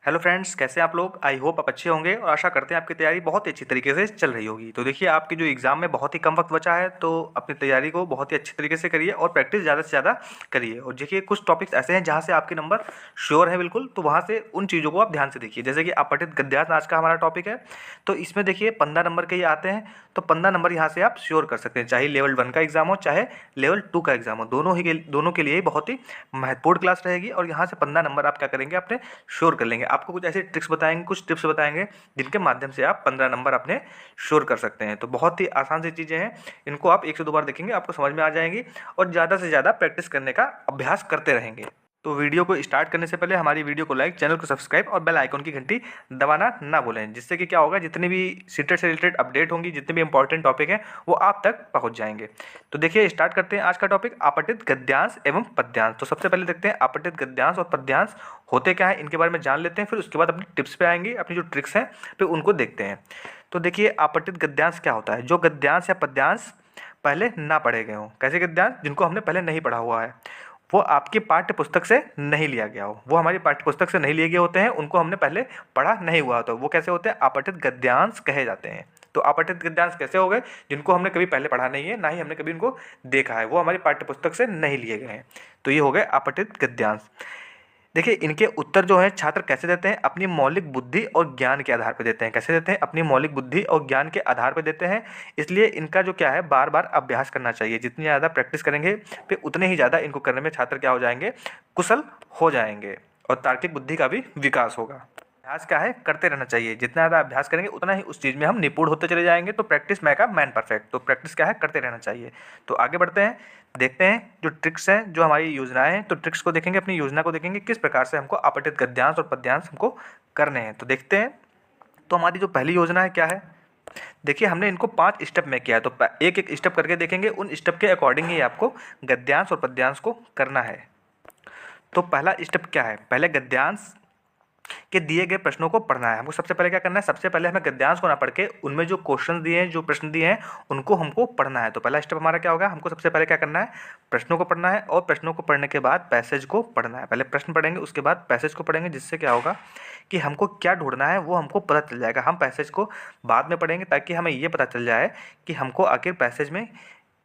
Hello friends, कैसे हैं आप लोग। आई होप आप अच्छे होंगे और आशा करते हैं आपकी तैयारी बहुत ही अच्छी तरीके से चल रही होगी। तो देखिए, आपकी जो एग्ज़ाम में बहुत ही कम वक्त बचा है, तो अपनी तैयारी को बहुत ही अच्छी तरीके से करिए और प्रैक्टिस ज़्यादा से ज़्यादा करिए। और देखिए, कुछ टॉपिक्स ऐसे हैं जहाँ से आपके नंबर श्योर है बिल्कुल, तो वहाँ से उन चीज़ों को आप ध्यान से देखिए। जैसे कि अपठित गद्यांश आज का हमारा टॉपिक है, तो इसमें देखिए 15 नंबर के ये आते हैं, तो 15 नंबर यहाँ से आप श्योर कर सकते हैं, चाहे लेवल 1 का एग्ज़ाम हो चाहे लेवल 2 का एग्ज़ाम हो। दोनों के लिए बहुत ही महत्वपूर्ण क्लास रहेगी और यहाँ से 15 नंबर आप क्या करेंगे, अपने श्योर कर लेंगे। आपको कुछ ऐसे ट्रिक्स बताएंगे, कुछ टिप्स बताएंगे जिनके माध्यम से आप 15 नंबर अपने श्योर कर सकते हैं। तो बहुत ही आसान सी चीज़ें हैं, इनको आप 1 से 2 बार देखेंगे, आपको समझ में आ जाएंगी और ज़्यादा से ज़्यादा प्रैक्टिस करने का अभ्यास करते रहेंगे। तो वीडियो को स्टार्ट करने से पहले हमारी वीडियो को लाइक, चैनल को सब्सक्राइब और बेल आइकन की घंटी दबाना ना भूलें, जिससे कि क्या होगा, जितनी भी सीटेट से रिलेटेड अपडेट होंगी, जितने भी इंपॉर्टेंट टॉपिक हैं, वो आप तक पहुंच जाएंगे। तो देखिए, स्टार्ट करते हैं आज का टॉपिक, अपठित गद्यांश एवं पद्यांश। तो सबसे पहले देखते हैं अपठित गद्यांश और पद्यांश होते क्या है, इनके बारे में जान लेते हैं। फिर उसके बाद अपनी टिप्स पे आएंगे, अपनी जो ट्रिक्स हैं फिर उनको देखते हैं। तो देखिए, अपठित गद्यांश क्या होता है। जो गद्यांश या पद्यांश पहले ना पढ़े गए हों, कैसे गद्यांश, जिनको हमने पहले नहीं पढ़ा हुआ है, वो आपकी पाठ्य पुस्तक से नहीं लिया गया हो, वो हमारी पाठ्य पुस्तक से नहीं लिए गए होते हैं, उनको हमने पहले पढ़ा नहीं हुआ होता, वो कैसे होते हैं, अपठित गद्यांश कहे जाते हैं। तो अपठित गद्यांश कैसे हो गए, जिनको हमने कभी पहले पढ़ा नहीं है, ना ही हमने कभी उनको देखा है, वो हमारी पाठ्य पुस्तक से नहीं लिए गए हैं, तो ये हो गए अपठित गद्यांश। देखिए, इनके उत्तर जो है छात्र कैसे देते हैं, अपनी मौलिक बुद्धि और ज्ञान के आधार पर देते हैं। कैसे देते हैं, अपनी मौलिक बुद्धि और ज्ञान के आधार पर देते हैं। इसलिए इनका जो क्या है, बार बार अभ्यास करना चाहिए। जितनी ज़्यादा प्रैक्टिस करेंगे फिर उतने ही ज़्यादा इनको करने में छात्र क्या हो जाएंगे, कुशल हो जाएंगे और तार्किक बुद्धि का भी विकास होगा। अभ्यास क्या है, करते रहना चाहिए। जितना ज़्यादा अभ्यास करेंगे उतना ही उस चीज़ में हम निपुण होते चले जाएंगे। तो practice make a man perfect. तो प्रैक्टिस क्या है, करते रहना चाहिए। तो आगे बढ़ते हैं, देखते हैं जो ट्रिक्स हैं, जो हमारी योजनाएं हैं। तो ट्रिक्स को देखेंगे, अपनी योजना को देखेंगे, किस प्रकार से हमको अपठित गद्यांश और पद्यांश हमको करने हैं। तो देखते हैं। तो हमारी जो पहली योजना है क्या है, देखिए हमने इनको 5 स्टेप में किया है, तो एक एक स्टेप करके देखेंगे, उन स्टेप के अकॉर्डिंग ही आपको गद्यांश और पद्यांश को करना है। तो पहला स्टेप क्या है, पहले गद्यांश के दिए गए प्रश्नों को पढ़ना है। हमको सबसे पहले क्या करना है, सबसे पहले हमें गद्यांश को ना पढ़ के उनमें जो क्वेश्चन दिए हैं, जो प्रश्न दिए हैं, उनको हमको पढ़ना है। तो पहला स्टेप हमारा क्या होगा, हमको सबसे पहले क्या करना है, प्रश्नों को पढ़ना है और प्रश्नों को पढ़ने के बाद पैसेज को पढ़ना है। पहले प्रश्न पढ़ेंगे, उसके बाद पैसेज को पढ़ेंगे, जिससे क्या होगा कि हमको क्या ढूंढना है वो हमको पता चल जाएगा। हम पैसेज को बाद में पढ़ेंगे ताकि हमें ये पता चल जाए कि हमको आखिर पैसेज में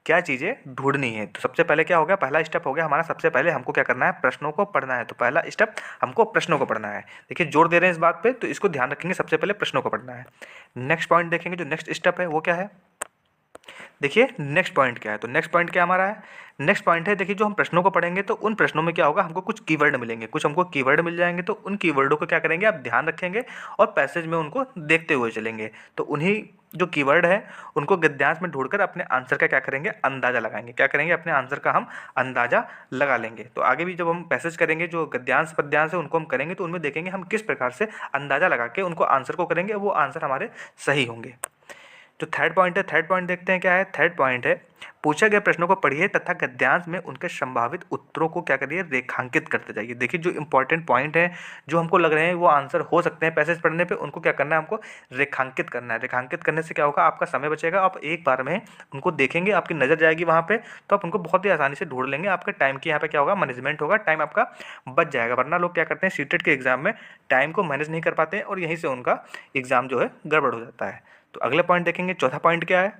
क्या चीज़ें ढूंढनी है। तो सबसे पहले क्या हो गया, पहला स्टेप हो गया हमारा, सबसे पहले हमको क्या करना है, प्रश्नों को पढ़ना है। तो पहला स्टेप हमको प्रश्नों को पढ़ना है। देखिए, जोर दे रहे हैं इस बात पे, तो इसको ध्यान रखेंगे, सबसे पहले प्रश्नों को पढ़ना है। नेक्स्ट पॉइंट देखेंगे, जो नेक्स्ट स्टेप है वो क्या है। देखिए, नेक्स्ट पॉइंट क्या है, तो नेक्स्ट पॉइंट क्या हमारा है, नेक्स्ट पॉइंट है, देखिए जो हम प्रश्नों को पढ़ेंगे तो उन प्रश्नों में क्या होगा, हमको कुछ कीवर्ड मिलेंगे, कुछ हमको कीवर्ड मिल जाएंगे। तो उन कीवर्डों को क्या करेंगे, आप ध्यान रखेंगे और पैसेज में उनको देखते हुए चलेंगे। तो उन्हीं जो कीवर्ड है उनको गद्यांश में ढूंढकर अपने आंसर का क्या करेंगे, अंदाजा लगाएंगे। क्या करेंगे, अपने आंसर का हम अंदाजा लगा लेंगे। तो आगे भी जब हम पैसेज करेंगे, जो गद्यांश पद्यांश है उनको हम करेंगे, तो उनमें देखेंगे हम किस प्रकार से अंदाजा लगा के उनको आंसर को करेंगे, वो आंसर हमारे सही होंगे। जो थर्ड पॉइंट है, थर्ड पॉइंट देखते हैं क्या है। थर्ड पॉइंट है, पूछे गए प्रश्नों को पढ़िए तथा गद्यांश में उनके संभावित उत्तरों को क्या करिए, रेखांकित करते जाइए। देखिए, जो इंपॉर्टेंट पॉइंट है, जो हमको लग रहे हैं वो आंसर हो सकते हैं पैसेज पढ़ने पे, उनको क्या करना है, हमको रेखांकित करना है। रेखांकित करने से क्या होगा, आपका समय बचेगा, आप एक बार में उनको देखेंगे, आपकी नज़र जाएगी वहाँ पे, तो आप उनको बहुत ही आसानी से ढूंढ लेंगे। आपके टाइम की यहाँ पे क्या होगा, मैनेजमेंट होगा, टाइम आपका बच जाएगा। वरना लोग क्या करते हैं, सीटेट के एग्जाम में टाइम को मैनेज नहीं कर पाते हैं और यहीं से उनका एग्जाम जो है गड़बड़ हो जाता है। तो अगले पॉइंट देखेंगे, चौथा पॉइंट क्या है।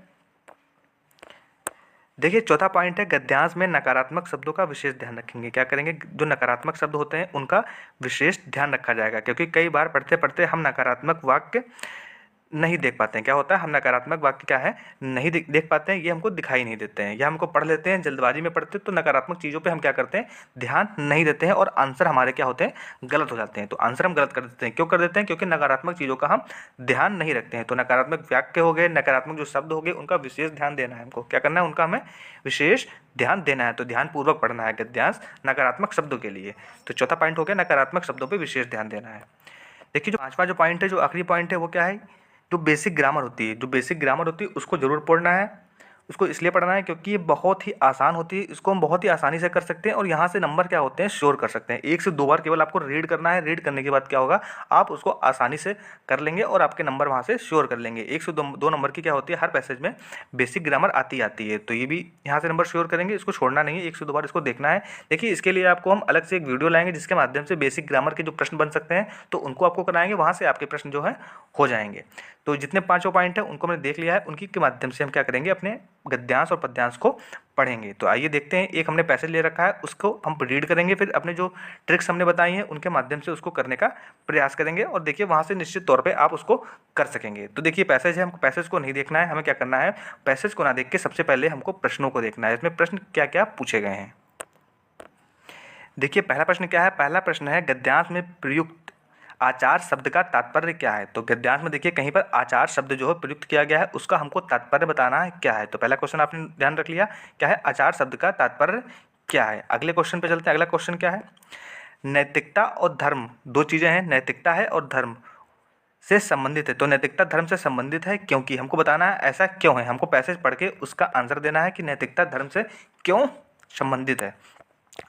देखिए, चौथा पॉइंट है, गद्यांश में नकारात्मक शब्दों का विशेष ध्यान रखेंगे। क्या करेंगे, जो नकारात्मक शब्द होते हैं उनका विशेष ध्यान रखा जाएगा, क्योंकि कई बार पढ़ते पढ़ते हम नकारात्मक वाक्य नहीं देख पाते हैं। क्या होता है, हम नकारात्मक वाक्य क्या है, नहीं देख पाते हैं, ये हमको दिखाई नहीं देते हैं, या हमको पढ़ लेते हैं, जल्दबाजी में पढ़ते हैं, तो नकारात्मक चीज़ों पे हम क्या करते हैं, ध्यान नहीं देते हैं और आंसर हमारे क्या होते हैं, गलत हो जाते हैं। तो आंसर हम गलत कर देते हैं। क्यों कर देते हैं, क्योंकि नकारात्मक चीज़ों का हम ध्यान नहीं रखते हैं। तो नकारात्मक वाक्य हो गए, नकारात्मक जो शब्द हो गए, उनका विशेष ध्यान देना है। हमको क्या करना है, उनका हमें विशेष ध्यान देना है। तो ध्यानपूर्वक पढ़ना है गद्यांश नकारात्मक शब्दों के लिए। तो चौथा पॉइंट हो गया, नकारात्मक शब्दों पर विशेष ध्यान देना है। देखिए, जो पांचवा जो पॉइंट है, जो आखिरी पॉइंट है, वो क्या है, जो बेसिक ग्रामर होती है, जो बेसिक ग्रामर होती है उसको जरूर पढ़ना है। उसको इसलिए पढ़ना है क्योंकि ये बहुत ही आसान होती है, इसको हम बहुत ही आसानी से कर सकते हैं और यहाँ से नंबर क्या होते हैं श्योर कर सकते हैं। 1 से 2 बार केवल आपको रीड करना है, रीड करने के बाद क्या होगा, आप उसको आसानी से कर लेंगे और आपके नंबर वहाँ से श्योर कर लेंगे। 1 से 2 नंबर की क्या होती है, हर पैसेज में बेसिक ग्रामर आती है, तो ये भी यहाँ से नंबर श्योर करेंगे, इसको छोड़ना नहीं है, 1 से 2 बार इसको देखना है। देखिए इसके लिए आपको हम अलग से एक वीडियो लाएंगे जिसके माध्यम से बेसिक ग्रामर के जो प्रश्न बन सकते हैं तो उनको आपको कराएंगे, वहाँ से आपके प्रश्न जो है हो जाएंगे। तो जितने 5 पॉइंट है उनको हमने देख लिया है, उनकी के माध्यम से हम क्या करेंगे, अपने गद्यांश और पद्यांश को पढ़ेंगे। तो आइए देखते हैं, एक हमने पैसेज ले रखा है उसको हम रीड करेंगे, फिर अपने जो ट्रिक्स हमने बताई हैं उनके माध्यम से उसको करने का प्रयास करेंगे और देखिए वहाँ से निश्चित तौर पे आप उसको कर सकेंगे। तो देखिए पैसेज है, हमको पैसेज को नहीं देखना है, हमें क्या करना है, पैसेज को ना देख के सबसे पहले हमको प्रश्नों को देखना है, इसमें प्रश्न क्या क्या पूछे गए हैं। देखिए पहला प्रश्न क्या है, पहला प्रश्न है गद्यांश में प्रयुक्त आचार शब्द का तात्पर्य क्या है। तो गद्यांश में देखिए कहीं पर आचार शब्द जो है प्रयुक्त किया गया है उसका हमको तात्पर्य बताना है क्या है। तो पहला क्वेश्चन आपने ध्यान रख लिया, क्या है, आचार शब्द का तात्पर्य क्या है। अगले क्वेश्चन पे चलते हैं, अगला क्वेश्चन क्या है, नैतिकता और धर्म दो चीज़ें हैं, नैतिकता है और धर्म से संबंधित है। तो नैतिकता धर्म से संबंधित है क्योंकि हमको बताना है ऐसा क्यों है, हमको पैसेज पढ़ के उसका आंसर देना है कि नैतिकता धर्म से क्यों संबंधित है।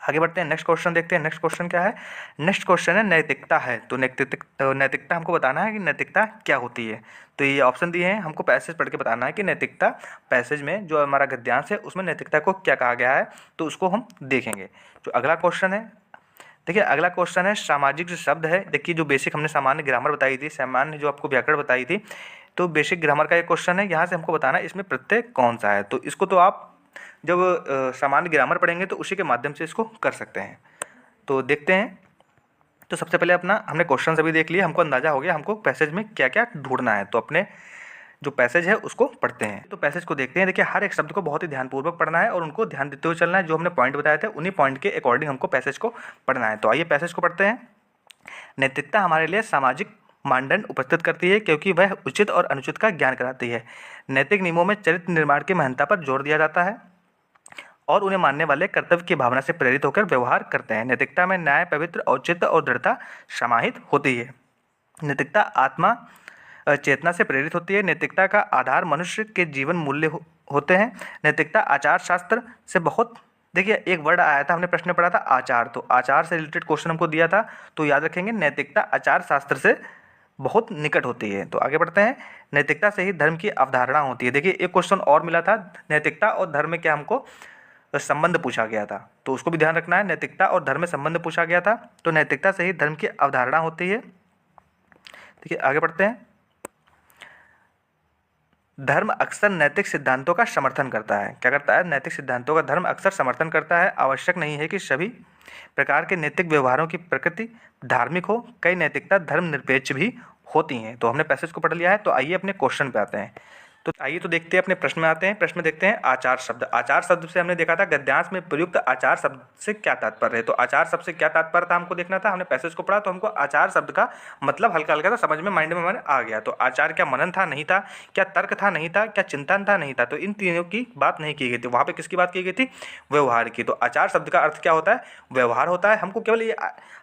आगे बढ़ते हैं, नेक्स्ट क्वेश्चन देखते हैं, नेक्स्ट क्वेश्चन क्या है, नेक्स्ट क्वेश्चन है नैतिकता है। तो नैतिकता हमको बताना है कि नैतिकता क्या होती है। तो ये ऑप्शन दिए हैं, हमको पैसेज पढ़ के बताना है कि नैतिकता, पैसेज में जो हमारा गद्यांश है उसमें नैतिकता को क्या कहा गया है, तो उसको हम देखेंगे। जो अगला क्वेश्चन है, देखिए अगला क्वेश्चन है सामाजिक जो शब्द है, देखिए जो बेसिक हमने सामान्य ग्रामर बताई थी, सामान्य जो आपको व्याकरण बताई थी, तो बेसिक ग्रामर का एक क्वेश्चन है, यहाँ से हमको बताना है इसमें प्रत्यय कौन सा है। तो इसको तो आप जब सामान्य ग्रामर पढ़ेंगे तो उसी के माध्यम से इसको कर सकते हैं। तो देखते हैं, तो सबसे पहले अपना हमने क्वेश्चन सभी देख लिए, हमको अंदाजा हो गया हमको पैसेज में क्या क्या ढूंढना है। तो अपने जो पैसेज है उसको पढ़ते हैं। तो पैसेज को देखते हैं, देखिए हर एक शब्द को बहुत ही ध्यानपूर्वक पढ़ना है और उनको ध्यान देते हुए चलना है। जो हमने पॉइंट बताए थे उन्हीं पॉइंट के अकॉर्डिंग हमको पैसेज को पढ़ना है। तो आइए पैसेज को पढ़ते हैं। नैतिकता हमारे लिए सामाजिक मानदंड उपस्थित करती है क्योंकि वह उचित और अनुचित का ज्ञान कराती है। नैतिक नियमों में चरित्र निर्माण की महानता पर जोर दिया जाता है और उन्हें मानने वाले कर्तव्य की भावना से प्रेरित होकर व्यवहार करते हैं। नैतिकता में न्याय, पवित्र, औचित्य और दृढ़ता समाहित होती है। नैतिकता आत्मा चेतना से प्रेरित होती है। नैतिकता का आधार मनुष्य के जीवन मूल्य होते हैं। नैतिकता आचार शास्त्र से बहुत, देखिए एक वर्ड आया था, हमने प्रश्न पढ़ा था आचार, तो आचार से रिलेटेड क्वेश्चन हमको दिया था, तो याद रखेंगे नैतिकता आचार शास्त्र से बहुत निकट होती है। तो आगे बढ़ते हैं, नैतिकता से ही धर्म की अवधारणा होती है। देखिए एक क्वेश्चन और मिला था, नैतिकता और धर्म में क्या हमको संबंध पूछा गया था, तो उसको भी ध्यान रखना है, नैतिकता और धर्म में संबंध पूछा गया था। तो नैतिकता से ही धर्म की अवधारणा होती है। देखिए आगे बढ़ते हैं, धर्म अक्सर नैतिक सिद्धांतों का समर्थन करता है। क्या करता है, नैतिक सिद्धांतों का धर्म अक्सर समर्थन करता है। आवश्यक नहीं है कि सभी प्रकार के नैतिक व्यवहारों की प्रकृति धार्मिक हो, कई नैतिकता धर्म निरपेक्ष भी होती हैं। तो हमने पैसेज को पढ़ लिया है, तो आइए अपने क्वेश्चन पे आते हैं। तो आइए तो देखते हैं, अपने प्रश्न में आते हैं। प्रश्न में देखते हैं आचार शब्द। आचार शब्द से हमने देखा था गद्यांश में प्रयुक्त आचार शब्द से क्या तात्पर्य है। तो आचार शब्द से क्या तात्पर्य था हमको देखना था। हमने पैसेज को पढ़ा तो हमको आचार शब्द का मतलब हल्का हल्का था समझ में, माइंड में हमारे आ गया। तो आचार क्या मनन था, नहीं था, क्या तर्क था, नहीं था, क्या चिंतन था, नहीं था। तो इन तीनों की बात नहीं की गई थी, वहाँ पे किसकी बात की गई थी, व्यवहार की। तो आचार शब्द का अर्थ क्या होता है, व्यवहार होता है। हमको केवल ये,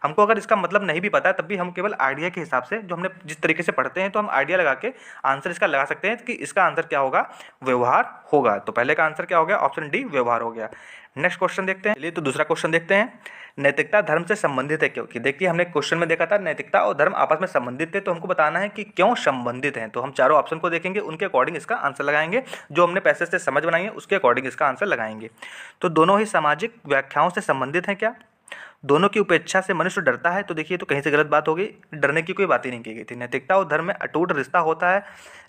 हमको अगर इसका मतलब नहीं भी पता है तब भी हम केवल आइडिया के हिसाब से, जो हमने जिस तरीके से पढ़ते हैं, तो हम आइडिया लगा के आंसर इसका लगा सकते हैं कि इसका आंसर क्या होगा, व्यवहार होगा। तो पहले का आंसर क्या हो गया, ऑप्शन डी व्यवहार हो गया। नेक्स्ट क्वेश्चन देखते हैं, चलिए तो दूसरा क्वेश्चन देखते हैं, नैतिकता धर्म से संबंधित है क्योंकि। देखिए हमने क्वेश्चन में देखा था नैतिकता और धर्म आपस में संबंधित थे, तो हमको बताना है कि क्यों संबंधित हैं। तो हम चारों ऑप्शन को देखेंगे, उनके अकॉर्डिंग इसका आंसर लगाएंगे, जो हमने पैसेज से समझ बनाई है उसके अकॉर्डिंग इसका आंसर लगाएंगे। तो दोनों ही सामाजिक व्याख्याओं से संबंधित हैं क्या, दोनों की उपेक्षा से मनुष्य डरता है। तो देखिए तो कहीं से गलत बात हो गई, डरने की कोई बात ही नहीं की गई थी। नैतिकता और धर्म में अटूट रिश्ता होता है,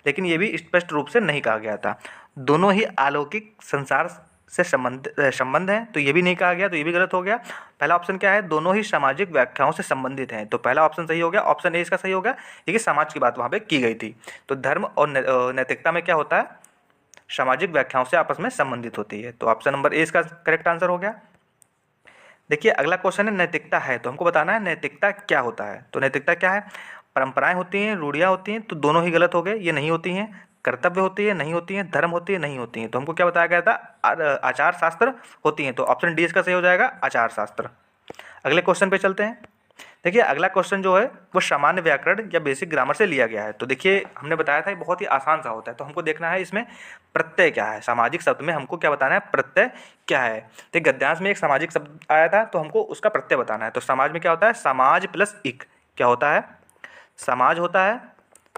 लेकिन ये भी स्पष्ट रूप से नहीं कहा गया था। दोनों ही अलौकिक संसार से संबंध है, तो ये भी नहीं कहा गया, तो ये भी गलत हो गया। पहला ऑप्शन क्या है, दोनों ही सामाजिक व्याख्याओं से संबंधित हैं। तो पहला ऑप्शन सही हो गया, ऑप्शन ए इसका सही हो गया, क्योंकि समाज की बात वहाँ पे की गई थी। तो धर्म और नैतिकता में क्या होता है, सामाजिक व्याख्याओं से आपस में संबंधित होती है। तो ऑप्शन नंबर ए इसका करेक्ट आंसर हो गया। देखिए अगला क्वेश्चन है नैतिकता है, तो हमको बताना है नैतिकता क्या होता है। तो नैतिकता क्या है, परंपराएं होती हैं, रूढ़ियाँ होती हैं, तो दोनों ही गलत हो गए, ये नहीं होती हैं। कर्तव्य होती है, नहीं होती हैं। धर्म होती है, नहीं होती हैं। तो हमको क्या बताया गया था, आचार शास्त्र होती हैं। तो ऑप्शन डी इसका सही हो जाएगा, आचार शास्त्र। अगले क्वेश्चन पे चलते हैं। देखिए अगला क्वेश्चन जो है वो सामान्य व्याकरण या बेसिक ग्रामर से लिया गया है। तो देखिए हमने बताया था ये बहुत ही आसान सा होता है, तो हमको देखना है इसमें प्रत्यय क्या है। सामाजिक शब्द में हमको क्या बताना है, प्रत्यय क्या है। तो गद्यांश में एक सामाजिक शब्द आया था, तो हमको उसका प्रत्यय बताना है। तो समाज में क्या होता है, समाज प्लस इक क्या होता है, समाज होता है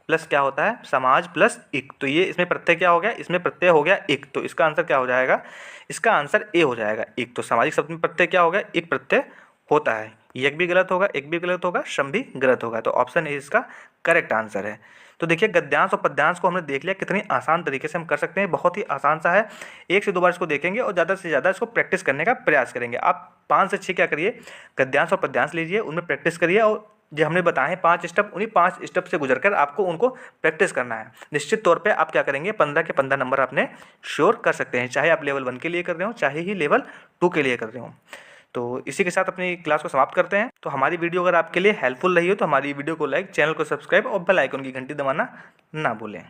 प्लस क्या होता है, समाज प्लस इक। तो ये इसमें प्रत्यय क्या हो गया, इसमें प्रत्यय हो गया इक। तो इसका आंसर क्या हो जाएगा, इसका आंसर ए हो जाएगा, इक। तो सामाजिक शब्द में प्रत्यय क्या हो गया, इक प्रत्यय होता है। एक भी गलत होगा, एक भी गलत होगा, श्रम भी गलत होगा। तो ऑप्शन ए इसका करेक्ट आंसर है। तो देखिए गद्यांश और पद्यांश को हमने देख लिया, कितनी आसान तरीके से हम कर सकते हैं, बहुत ही आसान सा है। एक से दो बार इसको देखेंगे और ज़्यादा से ज़्यादा इसको प्रैक्टिस करने का प्रयास करेंगे। आप 5 से 6 क्या करिए, गद्यांश और पद्यांश लीजिए, उनमें प्रैक्टिस करिए, और जो हमने बताए हैं 5 स्टेप, उन्हीं 5 स्टेप से गुजरकर आपको उनको प्रैक्टिस करना है। निश्चित तौर पे आप क्या करेंगे, 15 के 15 नंबर आपने श्योर कर सकते हैं, चाहे आप लेवल 1 के लिए कर रहे हो, चाहे ही लेवल 2 के लिए कर रहे हो। तो इसी के साथ अपनी क्लास को समाप्त करते हैं। तो हमारी वीडियो अगर आपके लिए हेल्पफुल रही हो तो हमारी वीडियो को लाइक, चैनल को सब्सक्राइब और बेल आइकन की घंटी दबाना ना भूलें।